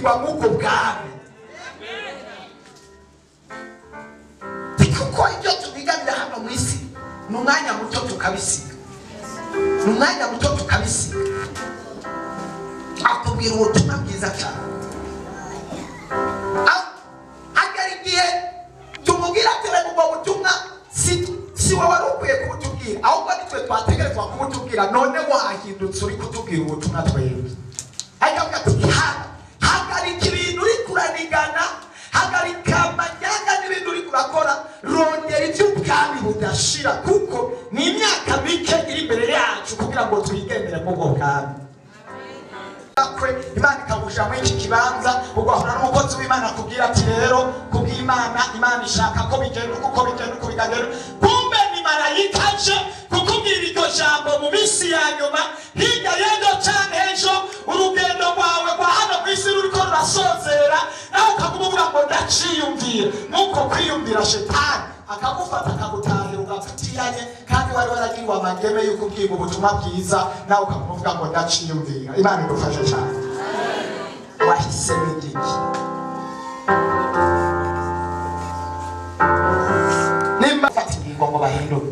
gushikirwa nk'ubwo bwami. Kuko ibyo tubiganira hano mu isi ni umwanya muto tukabisiga, ni umwanya muto tukabisiga. Akubwira ubutumwa bwiza cyane, agera igihe tumubwira ati reka ubwo butumwa si wowe wari ukwiye kubutubwira, ahubwo nitwe twategerezwa kubutubwira. None wahindutse uri kutubwira ubutumwa twebwe. Akavuga ati hagarika ibintu uri kuranigana, hagarika amanyanga n'ibintu uri kurakora, rondera iby'ubwami budashira, kuko ni imyaka mike iri imbere yacu kugira ngo twigendere mu bwo bwami. Imana ikagusha muri iki kibanza, ugahura n'umukozi w'Imana akubwira ati rero kubw'Imana, Imana ishaka ko bigenda uko bigenda uko bigenda. Kumbe ni marayika aje kukubwira iryo jambo mu minsi ya nyuma, hirya y'ejo cyane ejo urugendo rwawe rwa hano ku isi ruriko rurasozera, nawe ukavuga ngo ndaciyumvira. Nuko kwiyumvira shetani akagufata akagutahira ugapfutiyanye, kandi wari waragiriwe amageme y'uko ubwirwa ubutumwa bwiza, nawe ukavuga ngo ndaciyumvira. Imana idufashe cyane. Wahisemo igiki? Nimba ufata ingingo ngo bahindure.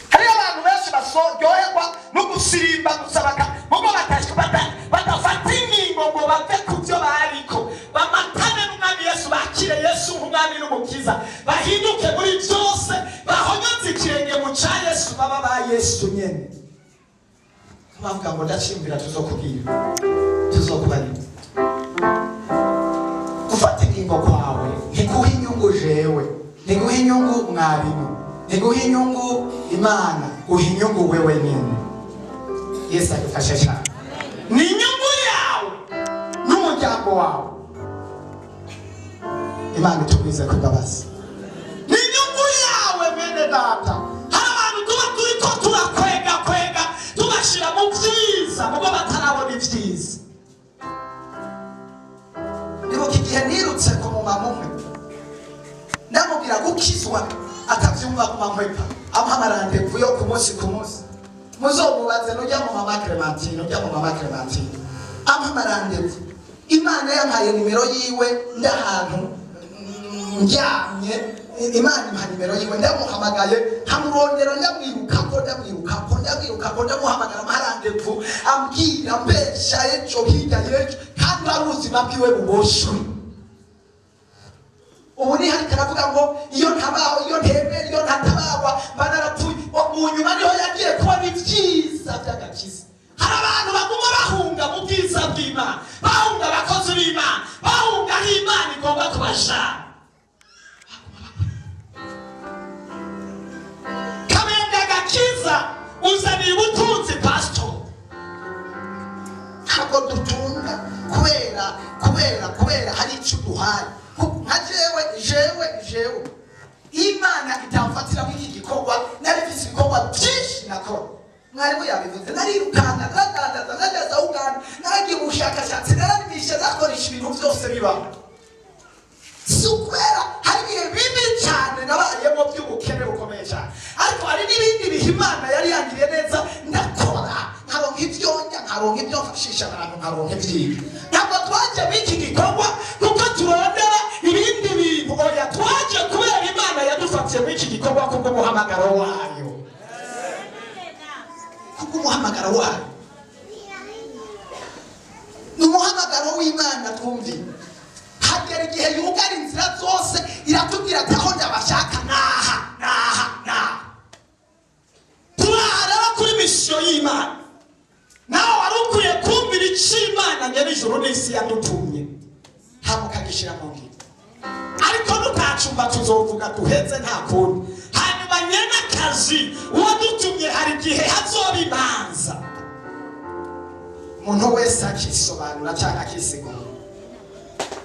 Hari abantu benshi basoryoherwa no gusirimba gusabaka, kuko batafata ingingo ngo bave ku byo bariko, bamatane n'umwami Yesu, bakire Yesu nk'umwami n'umukiza, bahinduke muri byose, bahonyoze ikirenge mu cya Yesu, baba ba Yesu nyene. Bavuga ngo ndacimbira, tuzokubarira. Ufata ingingo kwawe ntiguhe inyungu jewe, ntiguhe inyungu mwarimu, ntiguhe inyungu Imana, guha inyungu wewe nyene. Yesu agufashe cyane. Ni inyungu yawe n'umuryango wawe. Imana itugwize ku mbabazi. Ni inyungu yawe mwene data. Hari abantu tuba turiko turakwega tubashira mu byiza mugo batarabona ibyiza. Nibuka igihe nirutse ku mumama umwe, ndamubwira gukizwa atavyumva ku mamwepa, amuhamarande vuyo ku munsi muzomubaze nujya mu mama Clementine, amuhamarande. Imana yampaye nimero yiwe, ndahantu njyamye, Imana impa nimero yiwe, ndamuhamagaye nkamurondera, ndamwiruka ndamuhamagara amarandevu, ambwira mbesha ejo hirya y'ejo, kandi ari ubuzima bwiwe buboshwe. Ubu ni hari karavuga ngo iyo ntabaho, iyo ntembera, iyo ntatabagwa mba narapfuye. Mu nyuma niho yagiye kubona ibyiza by'agakiza. Hari abantu baguma bahunga mu bwiza bw'Imana, bahunga abakozi b'Imana, bahunga aho Imana igomba kubashaka. Kamenge agakiza uzaniye ubutunzi pastor. Ntabwo dutunga kubera hari icyo duhaye. Nka jewe Imana itamfatira muri iki gikorwa, nari mfise ibikorwa byinshi nakora. Mwarimu yabivuze, narirukana nageza Uganda, naragiye mu bushakashatsi, narabimisha, nakoresha ibintu byose bibaho. Si ukwera hari ibihe bibi cyane nabayemo by'ubukene bukomeye cyane, ariko hari n'ibindi bihe Imana yari yangiriye neza, ndakora nkaronka ibyo njya, nkaronka ibyo mfashisha abantu, nkaronka ibyiga. Ntabwo twaje b'iki gikorwa kuko turondera ibindi bintu, oya twaje kubera Imana yadufatiye muri iki gikorwa kubwo umuhamagaro wayo, kubwo umuhamagaro wayo. Ni umuhamagaro w'Imana twumvira. Hagera igihe yugara inzira zose, iratubwira ati aho ndabashaka naha. Turahara kuri misiyo y'Imana. Nawe wari ukwiye kumvira icyo Imana nyir'ijuru n'isi yadutumye, hama ukagishira mu ngiro. Ariko nutacumva tuzovuga duheze nta kundi. Hanyuma nyene akazi uwadutumye hari igihe hazoba imanza. Umuntu wese akisobanura cyangwa akisigura.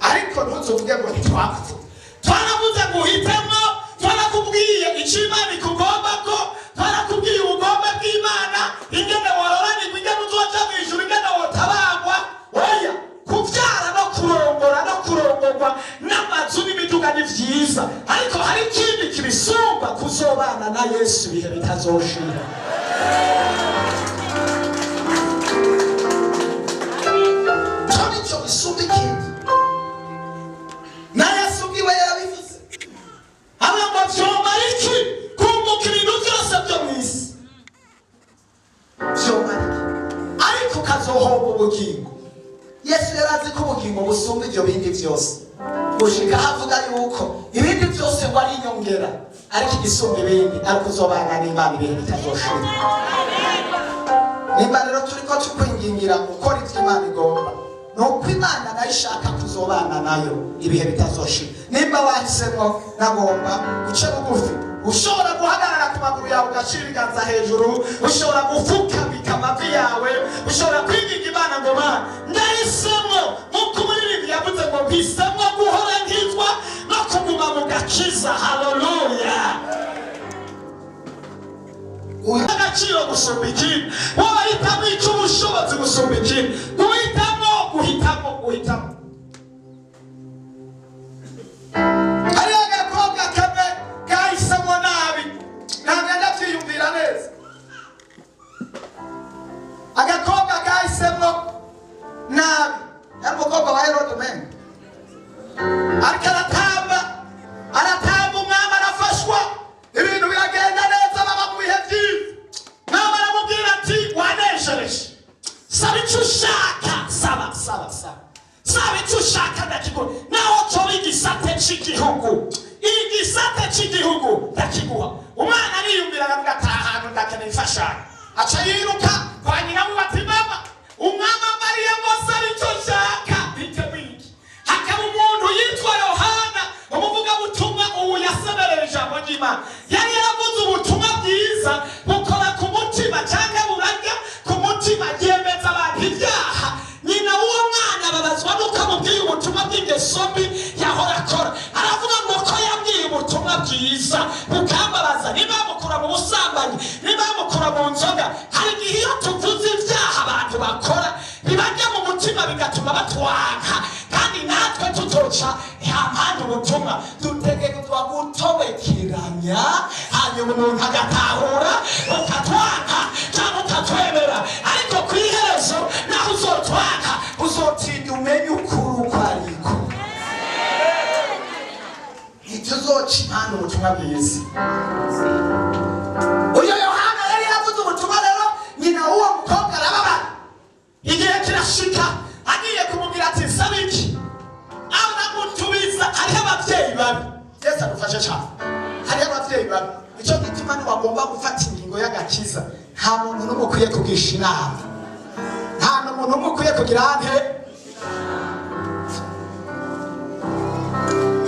Ariko ntuzovuge ngo ntitwapfa. Twaravuze ngo uhitemo, twarakubwiye icyo Imana ikugomba ko, twarakubwiye ubugombe bw'Imana, ingene wororanirwa, ingene uzoja mu ijuru, ingene wotabagwa. Oya, kubyara no kurongorwa n'amazu n'imiduga ni vyiza, ariko hari ikindi kibisumba, kuzobana na Yesu ibihe bitazoshira. Cyo bisumba ikindi. byose gushika havuga yuko ibindi byose ngo ari inyongera ariko igisumba ibindi ariko uzobana n'Imana ibihe bitazoshira. Nimba rero turiko tukwingingira gukora ivyo Imana igomba nuko Imana nayo ishaka kuzobana nayo ibihe bitazoshira. Nimba wahisemo nagomba uce bugufi, ushobora guhagarara ku maguru yawe ugashira ibiganza hejuru, ushobora gupfukamika amavi yawe, ushobora kwinginga Imana ngo Mana ndahisemo nk'uko umuririmbyi yavuze ngo mpisemo guhora nkizwa no kuguma mu gakiza. Haleluya. Agaciro gusumba ikindi, wahitamo icy'ubushobozi gusumba ikindi, guhitamo. Hariho agakobwa kamwe kahisemo nabi, ntabwo ndabyiyumvira neza. Agakobwa kahisemo nabi, yari umukobwa wa Herode mene, ariko aratamba umwami arafashwa, ibintu biragenda neza, baba mu bihe byiza. Mwami aramubwira ati waneshereje, saba icyo ushaka, saba icyo ushaka ndakiguha, naho coba igisate cy'igihugu ndakiguha. Umwana ariyumvira aravuga ati aha hantu ndakeneye imfashanyo, aca yiruka kwa nyina we bati mama, umwami amariye ngo saba icyo ushaka. Bitebuiki hakaba umuntu yitwa Yohana, umuvugabutumwa ubu yasemerera ijambo ry'Imana, yari yaravuze ubutumwa bwiza bukora ku mutima cyangwa burajya ku mutima, yemeza abantu ibyaha. Nyina w'uwo mwana babazwa nuko amubwiye ubutumwa bw'ingeso mbi yahora akora, aravuga ngo ko yabwiye ubutumwa bwiza bukambabaza. Niba bamukura mu busambanyi, niba bamukura mu nzoga, hari igihe iyo tuvuze ibyaha abantu bakora bibajya mu mutima bigatuma batwanka, kandi natwe tutoca yampande ubutumwa dutegerezwa gutobekeranya, hanyuma umuntu agatahura ukatwanka cyangwa utatwemera, ariko ku iherezo naho uzotwanka uzotinda umenye ukuri uko ariko. Ntituzoca impande ubutumwa bwiza. Uyo Yohana yari yavuze ubutumwa, rero nyina w'uwo mukobwa arababara. Igihe kirashika agiye kumubwira ati nsaba iki, aramutubiza. Hariho ababyeyi babi, Yesu adufashe cyane. Hariho ababyeyi babi, icyo gituma ntiwagomba gufata ingingo y'agakiza nta muntu n'umwe ukwiye kugisha inama, nta muntu n'umwe ukwiye kugira ante.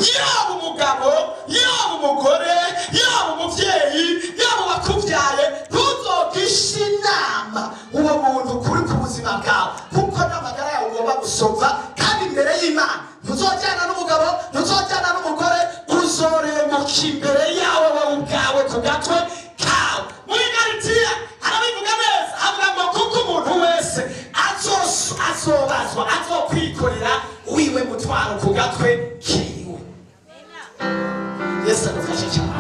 Yaba umugabo, yaba umugore, yaba umubyeyi, yaba bakubyaye, ntuzogishe inama uwo muntu kuri ku buzima bwawe, kuko n'amagara yawe ugomba gusova, kandi imbere y'Imana ntuzojyana n'umugabo, ntuzojyana n'umugore, uzoremuka imbere yawe wowe ubwawe ku gatwe kawe. Muri Galatiya arabivuga neza, avuga ngo kuko umuntu wese azobazwa, azokwikorera wiwe mutwaro ku gatwe kiwe. Yesu adufashe cyane.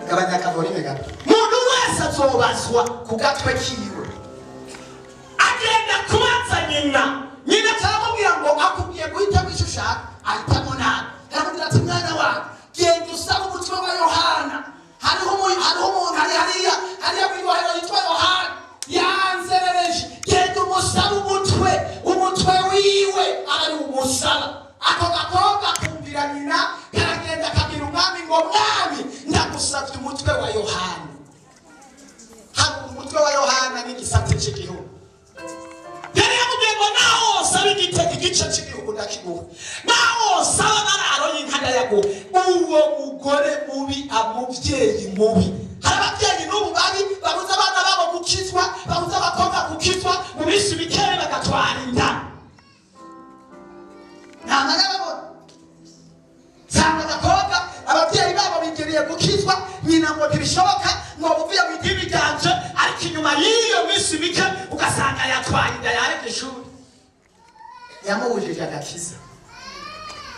Gabanya akavorime gato. Umuntu wese azobazwa ku gatwe kiwe. Agenda kubaza nyina aramubwira ngo akubwiye guhitamo icyo ushaka, ahitamo nabi. Aramubwira ati mwana wawe, genda usaba umutwe wa Yohana. Hariho umuntu hariya mw'ibohero yitwa Yohana, yanzerereje. Genda umusaba umutwe wiwe ari umusaba. Ako gakobwa kumvira nyina, karagenda kabwira umwami ngo mwami, ndagusabye umutwe wa Yohana. Hano umutwe wa Yohana ni igisate cy'igihugu. Yari yamubwiye ngo naho saba igice cy'igihugu ndakiguha, naho saba amararo y'inka ndayaguha. Uwo mugore mubi, umubyeyi mubi. Hari ababyeyi n'ubu babi babuza abana babo gukizwa, babuza abakobwa gukizwa, mu minsi mikeya bagatwara inda. Ntabwo arababona. Nsanga abakobwa ababyeyi babo bigiriye gukizwa, nyina ngo ntibishoboka, ngo buvuye mu idini ryanje, ariko inyuma y'iyo minsi mike ugasanga yatwaye inda yareka ishuri. Yamubujije agakiza.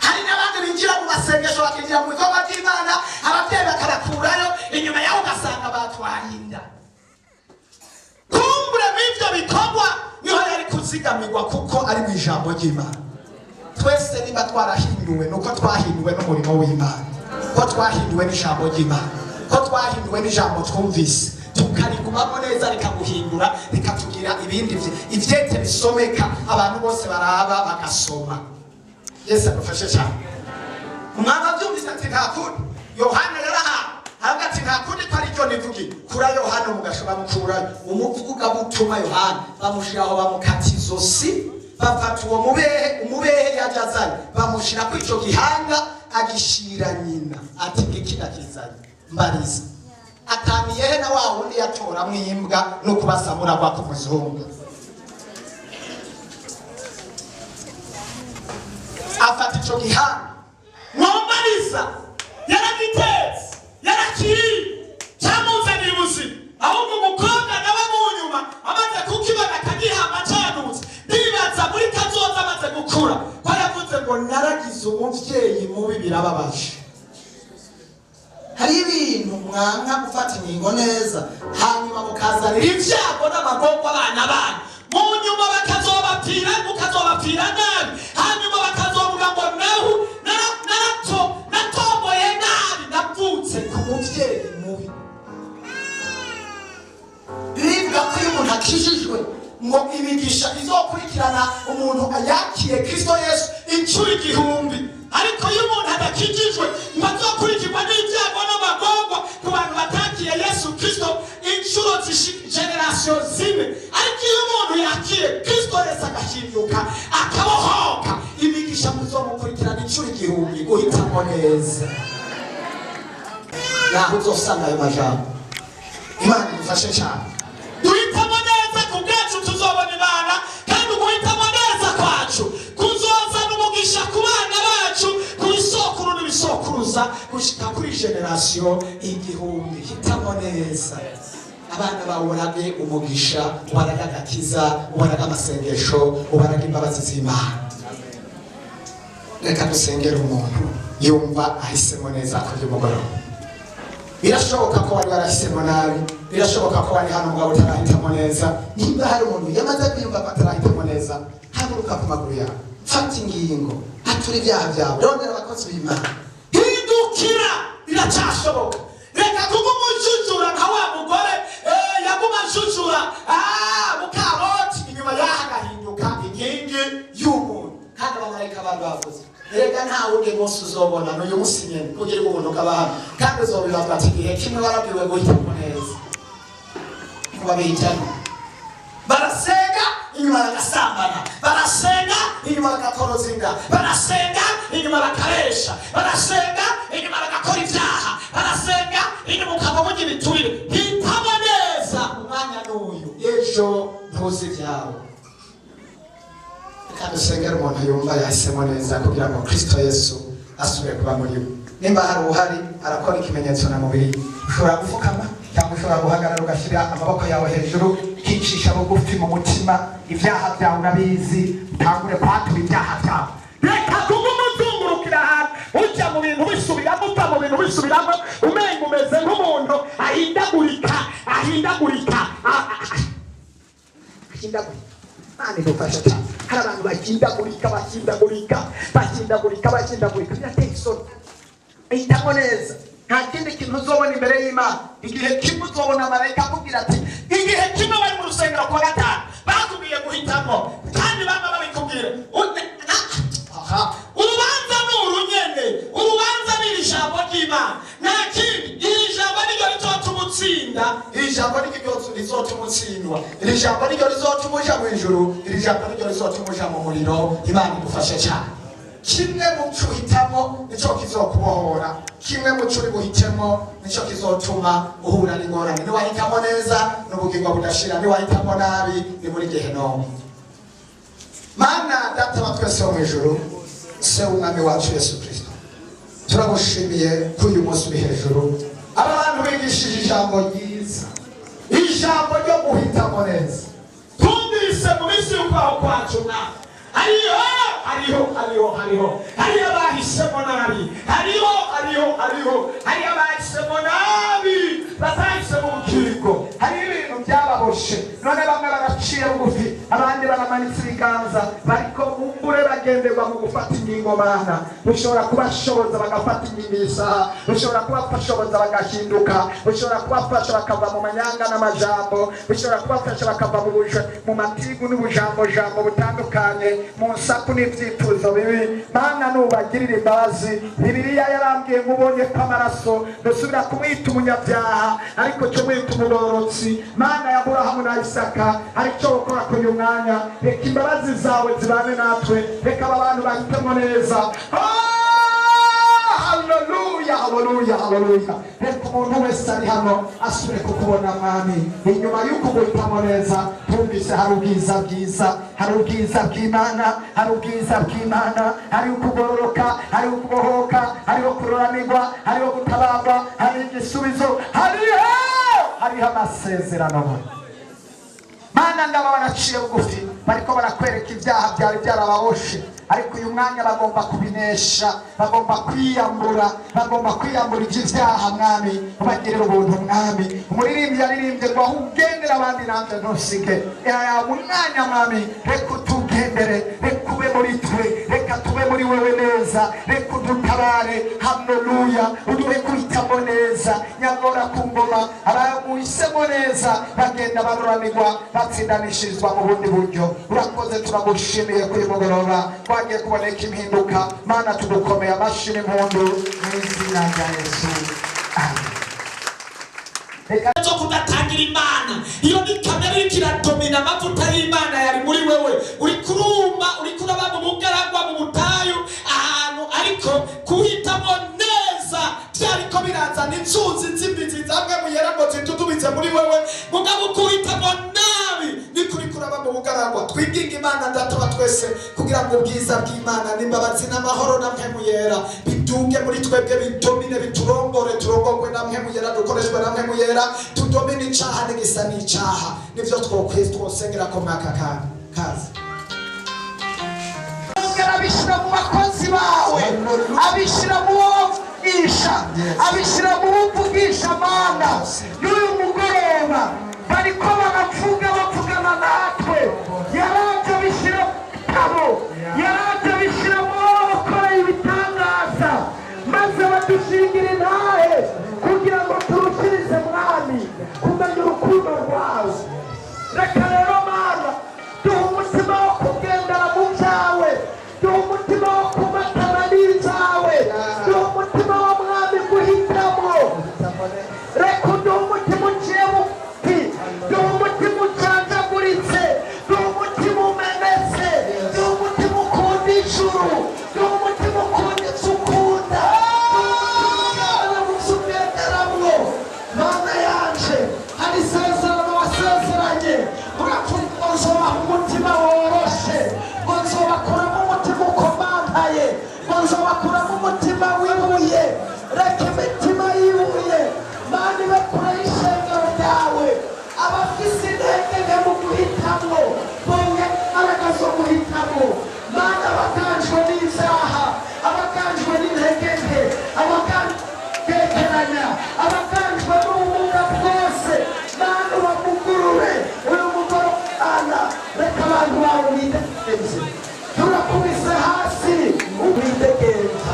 Hari n'abandi binjira mu masengesho bakinjira mu bikorwa by'Imana, ababyeyi bakabakurayo, inyuma yaho ugasanga batwaye inda. Kumbure mw'ibyo bikorwa niho yari kuzigamirwa, kuko ari mu ijambo ry'Imana. Twese niba twarahinduwe nuko twahinduwe n'umurimo w'Imana, ko twahinduwe n'ijambo ry'Imana, ko twahinduwe n'ijambo twumvise, tukarigumamo neza rikaguhindura, rikatugira ibindi ivyete bisomeka abantu bose baraba bagasoma. Yesu adufashe cyane. Umwana byumvise ati nta kundi. Yohana yaraha haravuga ati nta kundi ko ari cyo nivugi. Kura Yohana mugashobora mukura umuvuga butuma Yohana bamushiraho bamukata izosi bafata uwo umubehe yajazanye bamushira ku ico gihanga agishira nyina ati iki nakizanye mbariza ataniyehe na wa wundi yatora mwimbwa no kubasamura kwa kumuzungu afata ico gihanga mwambariza yaragitetse yarakiri cyamuzaniye ubuzima ahubwo umukobwa nawe mu nyuma amaze kukibona akagihama cyanutse ndibaza muri kazoza amaze gukura ko yavuze ngo naragize umuvyeyi mubi birababaje. Hari ibintu mwanka gufata ingingo neza hanyuma mukazanira ibyago n'amagorwa abana banyu mu nyuma bakazobapfira mukazobapfira nabi hanyuma bakazovuga ngo nahu natoboye nabi navutse ku muvyeyi mubi. Biribwa ko iyo umuntu akijijwe ngo imigisha izokurikirana umuntu yakiye Kristo Yesu incuro 1000, ariko iyo umuntu adakijijwe ngo azokurikirwa n'ibyago n'amagorwa ku bantu batakiye Yesu Kristo incuro generation zimwe. Ariko iyo umuntu yakiye Kristo Yesu agahinduka akabohoka imigisha muzomukurikirana incuro 1000 guhitamo neza. Naho uzosanga ayo majambo Imana idufashe cyane. Duhitamo neza ku bwacu tuzobona Imana kandi uguhitamo neza kwacu kuzozana umugisha ku bana bacu ku isokuru n'ibisokuruza gushika kuri generation 1000. Hitamo neza abana bawe urage umugisha ubaraga agakiza ubaraga amasengesho ubaraga imbabazi z'Imana. Reka dusengere umuntu yumva ahisemo neza kuri mugoroba. Birashoboka ko wari warahisemo nabi, birashoboka ko wari hano mugabo utarahitamo neza. Nimba hari umuntu yamaze kwiyumva ko atarahitamo neza, haguruka ku maguru yawe, fata ingingo, atura ibyaha byawe, rondera abakozi b'Imana. Hindukira, biracyashoboka. Reka kuguma ujujura nka wa mugore yaguma ajujura mukaroti inyuma yahagahinduka inkingi y'umuntu kandi abamarayika bavuze reka nta wundi munsi uzobona n'uyu munsi nyene kugira ngo ubuntu bw'abantu kandi uzobibaza ati igihe kimwe warabwiwe guhitamo neza kuba bihitamo barasenga inyuma bagasambana barasenga inyuma bagakoroza inda barasenga inyuma bakaresha barasenga inyuma bagakora ibyaha barasenga inyuma ukava ibiturire. Hitamo neza umwanya n'uyu ejo ntuzi ibyawe. Kandi usengera umuntu yumva yahisemo neza kugira ngo Kristo Yesu asubire kuba muri we. Nimba hari uhari arakora ikimenyetso na mubiri ushobora gufukama cyangwa ushobora guhagarara ugashyira amaboko yawe hejuru kicisha bugufi mu mutima. Ibyaha byawe urabizi utangure kwatura ibyaha byawe. Reka kumuzungurukira ahantu ujya mu bintu bisubiramo uva mu bintu bisubiramo umenga umeze nk'umuntu ahindagurika Mane dufasha cyane. Hari abantu bahindagurika birateye isoni. Hitamo neza. Nta kindi kintu uzobona imbere y'Imana. Igihe kimwe uzobona marayika akubwira ati igihe kimwe bari mu rusengero kwa gatanu bakubwiye guhitamo kandi baba babikubwira urubanza n'urunyene urubanza n'ijambo ry'Imana nta kindi. Iri jambo niryo rizotuma utsinda, iri jambo niryo rizotuma utsindwa, iri jambo niryo rizotuma uja mu ijuru, iri jambo niryo rizotuma uja mu muriro. Imana idufashe cyane. Kimwe mu cyo uhitamo nicyo kizokubohora, kimwe mu cyo uri buhitemo nicyo kizotuma uhura n'ingorane. Niwahitamo neza n'ubugingo budashira, niwahitamo nabi ni muri Gehinomu. Mana Data wa twese wo mu ijuru, se w'umwami wacu Yesu Kristo, turagushimiye kuri uyu munsi uri hejuru. Aba bantu bigishije ijambo ryiza, ijambo ryo guhitamo neza. Twumvise mu minsi y'ukwaho kwacu na hariho abahisemo nabi, hariho abahisemo nabi batahisemo ubugingo. Hari ibintu byababoshe none bamwe baraciye bugufi abandi baramanitse ibiganza bariko bumbure biragenderwa mu gufata ingingo mana. Ushobora kubashoboza bagafata ingingo isaha, ushobora kubafashoboza bagahinduka, ushobora kubafasha bakava mu manyanga n'amajambo, ushobora kubafasha bakava mu matigu n'ubujambo butandukanye, mu nsaku n'ibyifuzo bibi. Mana nubagirira imbabazi. Bibiliya yarambwiye ngubonye ko amaraso dusubira kumwita umunyabyaha ariko cyo mwita umugororotsi. Mana ya Aburahamu na Isaka aricyo gukora kuri uyu mwanya. Reka imbabazi zawe zibane natwe, reka aba bantu bahitemo neza. Haleluya, haleluya, haleluya. Reka umuntu wese ari hano asubire kukubona mwami. Inyuma y'uko guhitamo neza twumvise hari ubwiza bwiza, hari ubwiza bw'Imana, hari ubwiza bw'Imana, hari ukugororoka, hari ukubohoka, hari kuroranirwa, hari gutabarwa, hari igisubizo, hariho amasezerano. Mana ngaba baraciye bugufi, bariko barakwereka ibyaha byari byarababoshe, ariko uyu mwanya bagomba kubinesha, bagomba kwiyambura iby'ibyaha mwami, ubagirira ubuntu mwami. Umuririmbyi yaririmbye ngo aho ugendera abandi nanjye ntusige. Mu mwanya mwami, reka utugendere, reka ube muri twe, reka tube muri wewe neza, reka udutabare. Haleluya, uduhe kuhitamo neza. Nyagora ku ngoma abamuhisemo neza bagenda baroranirwa, batsindanishirizwa mu bundi buryo. Urakoze, turagushimiye kuri mugoroba twagiye kuboneka impinduka. Mana tugukomeye amashyi n'impundu mu izina rya Yesu, amen. Zo kudatangira Imana, iyo ni kamere iriko iradomina amavuta y'Imana yari muri wewe. Uri kurumba, uri kuraba mu bugaragwa mu butayu ahantu, ariko kuhitamo neza byariko birazana inzuzi z'imizi zamwe mu yera ngo zitutubize muri wewe. Mugabo kuhitamo nabi ni kuri kuraba mu bugaragwa. Twinginga Imana Data wa twese kugira ngo ubwiza bw'Imana n'imbabazi n'amahoro na mpemu yera bitunge muri twebwe, bidomine, biturongore, turongorwe na mpemu yera, dukoreshwe na mpemu yera, tudomine icaha n'igisa n'icaha. Nivyo twosengera ko mwaka kazi. Abishira mu bakozi bawe, abishira mu wovugisha, abishira mu wovugisha. Mana n'uyu mugoroba bariko bavugana natwe, yaraje abishira kabo, yaraje abishira mu bakora ibitangaza, maze badushingira intahe kugira ngo turushirize mwami kumenya urukundo rwawe. Reka rero Mana duha umutima wo kugendera mu byawe, duha umutima wo kumatana n'ibyawe, duha umutima wa mwami guhitamo. Reka uduha umutima uciye bugufi, duha umutima ucanjaguritse, duha umutima umenetse, duha umutima ukunda ijuru, duha umutima ukunda icyo ukunda, duha umutima ugenderamwo. Mana yanje, hari isezerano wasezeranye, uravuga nzobaha umutima woroshe, ngo nzobakuramo umutima ukomantaye, ngo nzobakuramo umutima wibuye. Reka imitima yibuye Mana ibe kure y'ishengero ryawe. Abafise intege nke mu guhitamwo bonge imbaraga zo guhitamo. Mana abaganjwe n'ivyaha, abaganjwe n'intege nke, abaganjwe n'ibitekeranya, abaganjwe n'ubumuga bwose, Mana ubavugurure uyu mugoroba. Reka abantu bawe bidegenze, turakubise hasi ubidegenza.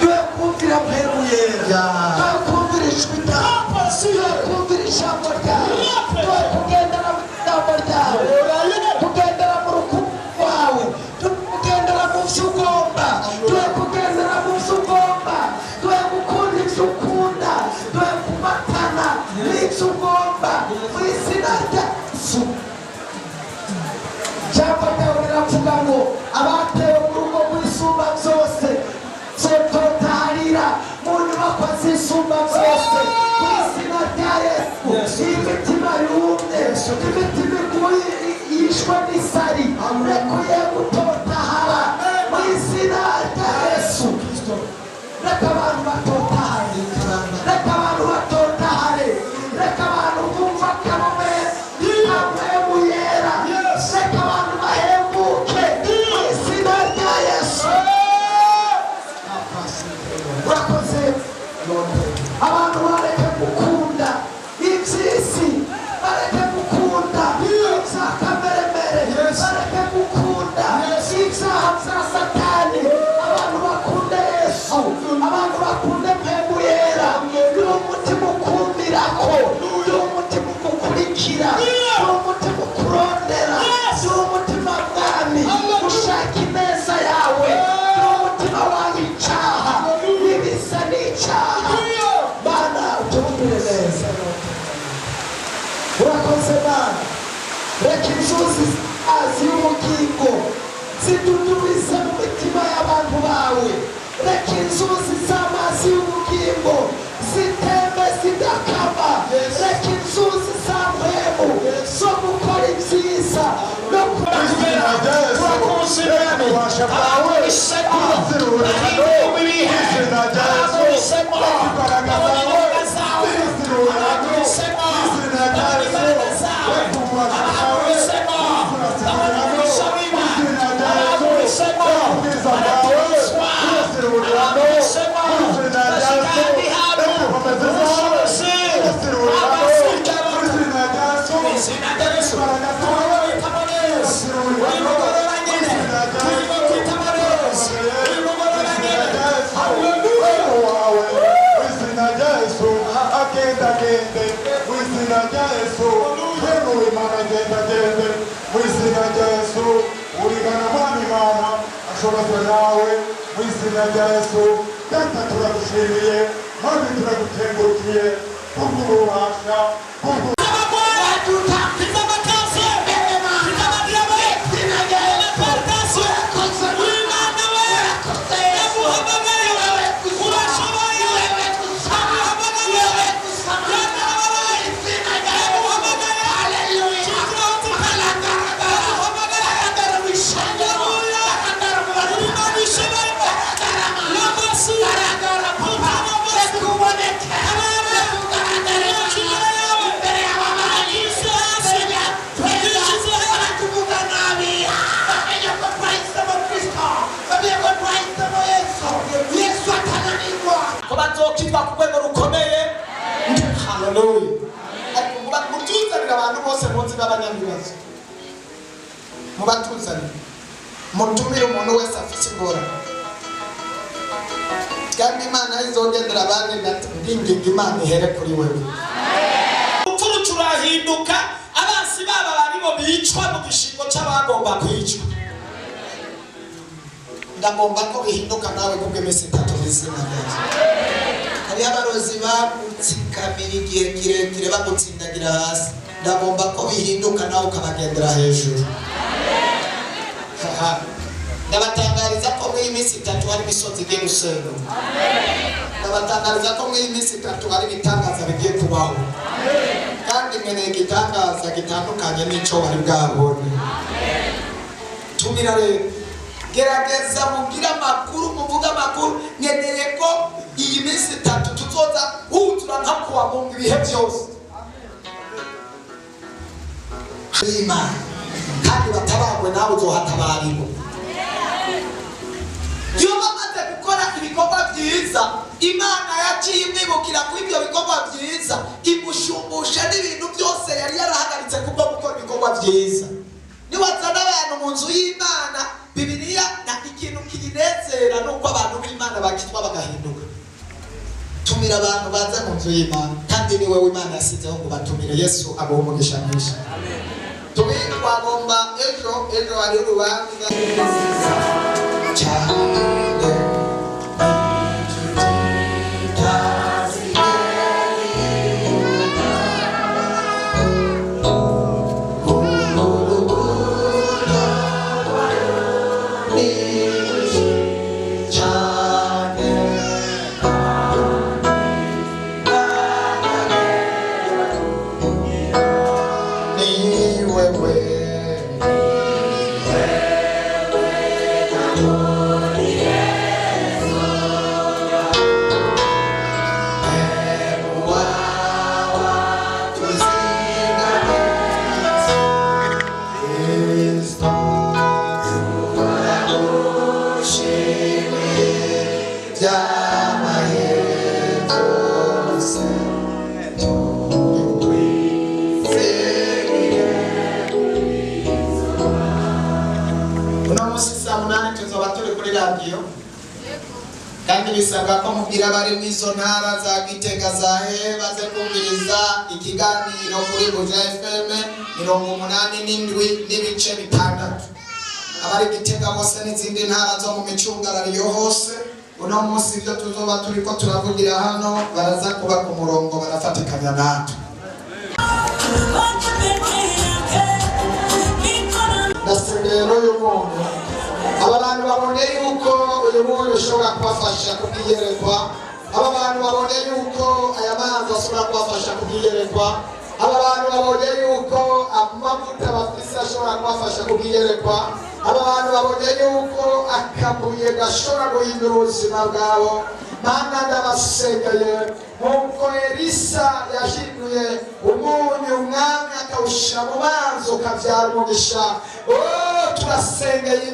Tuwe kumvira mpemu yera, tuwe kumvira ijwi ryawe, tuwe kumvira ijambo ryawe, tuwe kugendera mu ijambo ryawe, kugendera mu rukundo rwawe, tuwe kugendera mu vyo ugomba, tuwe kugendera mu vyo ugomba, tuwe gukunda ivyo ukunda, tuwe kumatana n'ivyo ugomba mu izina rya Yesu. Ijambo ryawe riravuga ngo abatewe mu rugo rw'isumba byose zototaharira mu nyubako z'isumba byose mu izina rya Yesu. Imitima yumye, imitima iguye yishwe n'isari, rekuye gutotahara mu izina rya Yesu. Reka abantu batotahare, reka abantu batotahare, reka abantu bumva kamwe mpemu yera, reka abantu bahembuke mu izina rya Yesu. Urakoze abantu bare ugushikirako, ndi umutima ugukurikira, ndi umutima ukurondera, ndi umutima mwami ushaka ineza yawe, ndi umutima wawe icyaha n'ibisa n'icyaha. Mana utubwire neza, urakoze Mana. Reka inzuzi y'ubugingo zidudubize mu mitima y'abantu bawe. Reka inzuzi z'amazi y'ubugingo zitembe zidakama. Reka inzuzi z'amahemu zo gukora ibyiza no kurangira ububasha bwawe. Mutumire umuntu wese afite ingorane kandi Imana izogendera abandi ndinginga Imana ihere kuri wewe. Urupfu rurahinduka, abansi baba barimo bicwa mu gishingo cy'abagomba kwicwa. Ndagomba ko bihinduka nawe kubw'iminsi 3 bizima byaje. Hari abarozi bagutsikamira igihe kirekire bagutsindagira hasi. Ndagomba ko bihinduka nawe ukabagendera hejuru. Ndabatangariza ko muri minsi 3 hari imisozi igiye gusenyuka. Ndabatangariza ko muri minsi 3 hari ibitangaza bigiye kubaho. Kandi mweneye igitangaza gitandukanye n'icyo wari bwabone. Tumira rero, gerageza mubwire amakuru, muvuga amakuru, nkeneye ko iyi minsi 3 tuzoza huzura nka kuwa mu ibihe byose. Imana kandi batabagwe nawe uzohatabarirwa. Iyo bamaze gukora ibikorwa byiza, Imana yaciye imwibukira kuri ibyo bikorwa byiza, imushumbusha n'ibintu byose yari yarahagaritse kubwo gukora ibikorwa byiza. Niwazana abantu mu nzu y'Imana, Bibiliya na ikintu kinezera nuko abantu b'Imana bakitwa bagahinduka. Tumira abantu baza mu nzu y'Imana, kandi ni wewe Imana yasizeho ngo batumire. Yesu abaho umugisha mwinshi. Tumira bomba ejo ari urubanza cyane. Yeah. bisabwa ko mubwira bari mu izo ntara za Gitega za Hehe baze kumviriza ikiganiro kuri Buja FM 87 n'ibice bitandatu. Abari Gitega bose n'izindi ntara zo mu micungararo hose, uno munsi ibyo tuzoba turiko turavugira hano baraza kuba ku murongo barafatikanya natwe. Nasengero y'umuntu aba bantu babone yuko uyu muntu ushobora kubafasha kubwiyerekwa. Aba bantu babone yuko aya mazi ashobora kubafasha kubwiyerekwa. Aba bantu babone yuko amavuta bafise ashobora kubafasha kubwiyerekwa. Aba bantu babone yuko akabuye gashobora guhindura ubuzima bwabo. Mana ndabasengeye nkuko Elisa yahinduye umunyu umwami akawushira mu mazi ukavyara umugisha. Turasengeye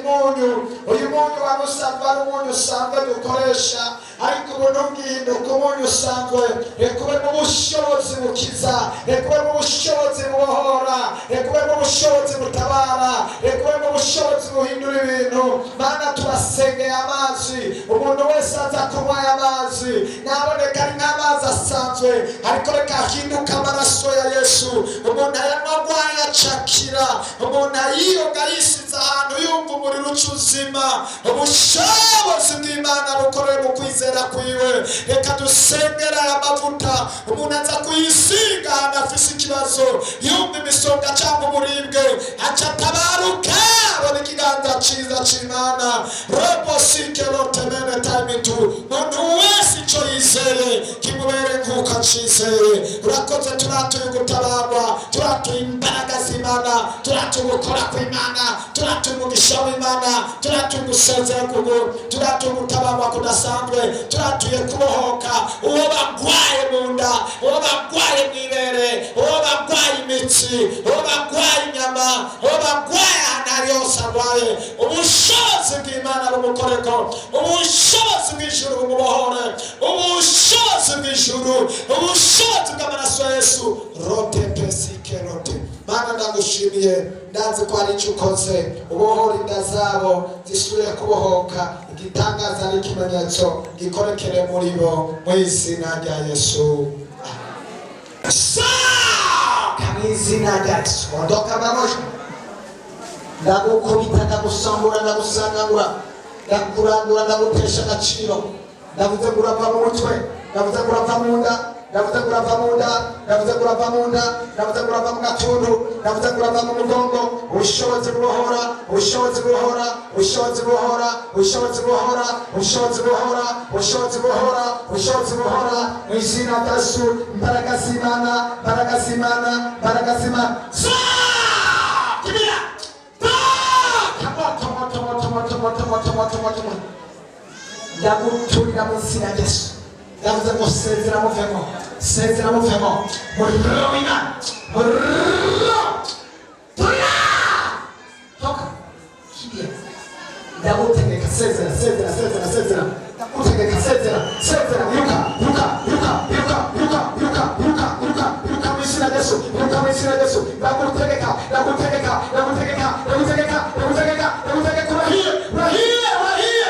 uyu munyu wari usanzwe ari umunyu usanzwe dukoresha, ariko ubu ntugihinduka umunyu usanzwe. Reka ube mu bushobozi bukiza, reka ube mu bushobozi bubohora, reka ube mu bushobozi butabara, reka ube mu bushobozi buhindura ibintu. Mana turasengeye amazi, umuntu wese aza kunywa aya mazi naboneka ari nk'amazi asanzwe, ariko reka ahinduka amaraso ya Yesu. Umuntu ayanywa agwaye acakira, umuntu ayiyoga yisize ahantu yumva umuriro ucuzima. Ubushobozi bw'Imana bukorere mu kwizera kwiwe. Reka dusengera aya mavuta, umuntu aza kuyisiga ahantu afise ikibazo, yumva imisonga cyangwa uburibwe, aca atabaruka abona ikiganza ciza c'Imana. Robo sikero temene tamitu, umuntu wese ico yizeye kimubere nk'uko acizeye. Urakoze, turatuye gutabarwa, turatuye imbaraga z'Imana, turatuye gukora kw'Imana, turatuye umugisha w'Imana, turatuye gusezera kugu, turatuye gutabarwa kudasanzwe, turatuye kubohoka. Uwo bagwaye mu nda, uwo bagwaye mw'ibere, uwo bagwaye imitsi, uwo bagwaye inyama, uwo bagwaye ahantu ari hose arwaye, ubushobozi bw'Imana bumukoreko, ubushobozi bw'ijuru bumubohore, ubushobozi bw'ijuru, ubushobozi bw'amaraso ya Yesu. Rote pesike rote. Mana ndagushimiye, ndazi ko ari icyo ukoze, ubohora inda zabo zisubire kubohoka, igitangaza n'ikimenyetso gikorekere muri bo mu izina rya Yesu. Mu izina rya Yesu. Ondoka mamoja, ndagukubita, ndagusambura, ndagusangangura, ndakurandura, ndagutesha agaciro. Ndavuze ngo urava mu mutwe, ndavuze ngo urava mu nda, ndavuze ngo urava mu nda, ndavuze ngo urava mu nda, ndavuze ngo urava mu gatundu, ndavuze ngo urava mu mugongo. Ubushobozi bubohora, ubushobozi bubohora, ubushobozi bubohora, ubushobozi bubohora, ubushobozi bubohora, ubushobozi bubohora, ubushobozi bubohora mu izina rya Yesu. Imbaraga z'Imana, imbaraga z'Imana, imbaraga z'Imana. Kimira! Ndaguturira mu izina rya Yesu. Ndavuze ngo sezera muvemo, sezera muvemo, muriro w'Imana, muriro turira toka kibiya. Ndagutegeka sezera, sezera, sezera, sezera, ndagutegeka sezera, sezera, yuka, yuka, yuka, yuka, yuka, yuka, yuka, yuka, yuka mu izina rya Yesu, yuka mu izina rya Yesu. Ndagutegeka, ndagutegeka, ndagutegeka, ndagutegeka, ndagutegeka, ndagutegeka, urahiye, urahiye, urahiye.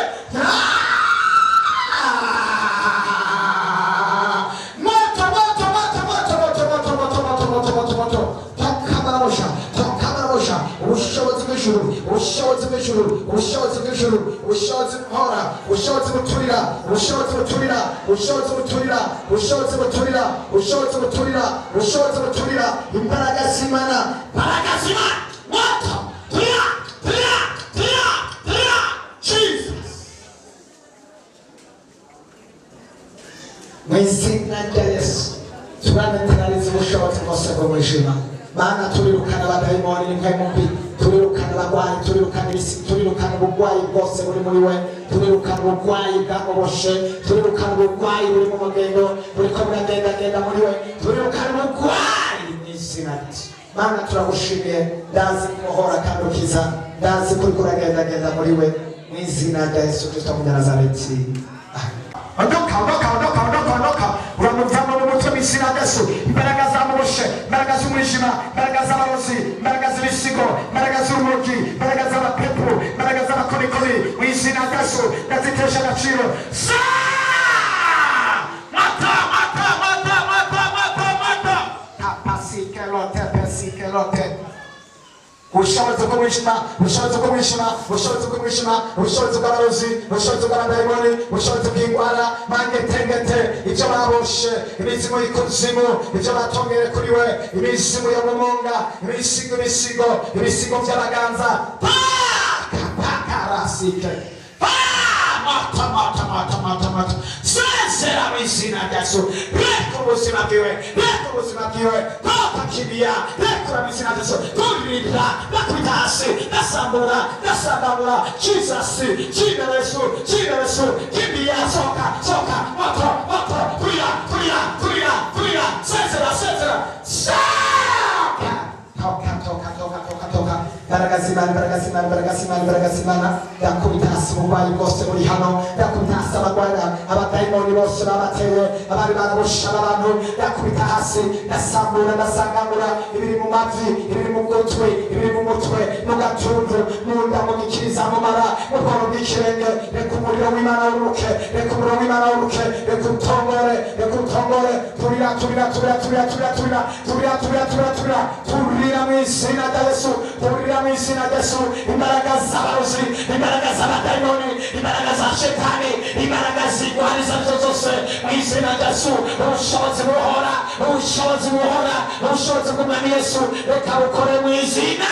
Ubushobozi bw'ijuru, ubushobozi bw'ijuru, ubushobozi bw'ijuru, ubushobozi buhora, ubushobozi buturira, ubushobozi buturira, ubushobozi buturira, ubushobozi buturira, ubushobozi buturira, ubushobozi buturira. Imbaraga z'Imana, imbaraga z'Imana, moto turira, turira, turira, turira. Jesus, mu izina rya Yesu turaneterariza ubushobozi bwose bwo mu ijuru. Mana turirukana abadayimoni n'impwemu mbi, turirukana abagwayi, turirukana ibisi, turirukana ubugwayi bwose buri muri we, turirukana ubugwayi bwamuboshe, turirukana ubugwayi buri mu mugendo buriko buragendagenda muri we, turirukana ubugwayi mu izina rya Yesu. Mana turagushimiye, ndazi kubohora kandi ukiza, ndazi ko uriko uragendagenda muri we mu izina rya Yesu Kristo w'Umunyanazareti. Ondoka, ondoka, ondoka, ondoka, ondoka. Uramuvamo mu mutwe mu izina rya Yesu. Imbaraga zamuboshe, imbaraga z'umwijima, imbaraga z'abarozi, imbaraga z'ibisigo, imbaraga z'urumogi, imbaraga z'abapepu, imbaraga z'abakonikoni mu izina rya Yesu ndazitesha agaciro. erote ubushobozi bw'umwijima, ubushobozi bw'umwijima, ubushobozi bw'umwijima, ubushobozi bw'abarozi, ubushobozi bw'abadayimoni, ubushobozi bw'indwara, mangetengete, ibyo baboshe, imizimu y'ikuzimu, ibyo batongeye kuri we, imisimu yo mu munga, ibisigo by'abaganza, pakarasike, mata, sezera mu izina rya Yesu, reka ubuzima bwiwe, papa kibiya, reka mu izina rya Yesu, turirira, bakubita hasi, nasambura, Jesus, kibiya, soka, moto, kurira, sezera, toka, baragasimana, yakubita hasi uburwayi bwose buri hano, yakubita hasi abadayimoni bose babateye, abari barabusha abantu, yakubita hasi, ndasangambura, ibiri mu mavi, ibiri mu gutwi, ibiri mu mutwe, mu gatundu, mu nda, mu gikiriza, mu mara, mu bworo bw'ikirenge, reka umuriro w'Imana uruke, reka utongore, turira mu izina rya Yesu, imbaraga z'abarozi, imbaraga z'abadayimoni, imbaraga za shetani, imbaraga z'indwara izo arizo zose, mu izina rya Yesu, ubushobozi bw'Umwami Yesu, reka bukore mu izina.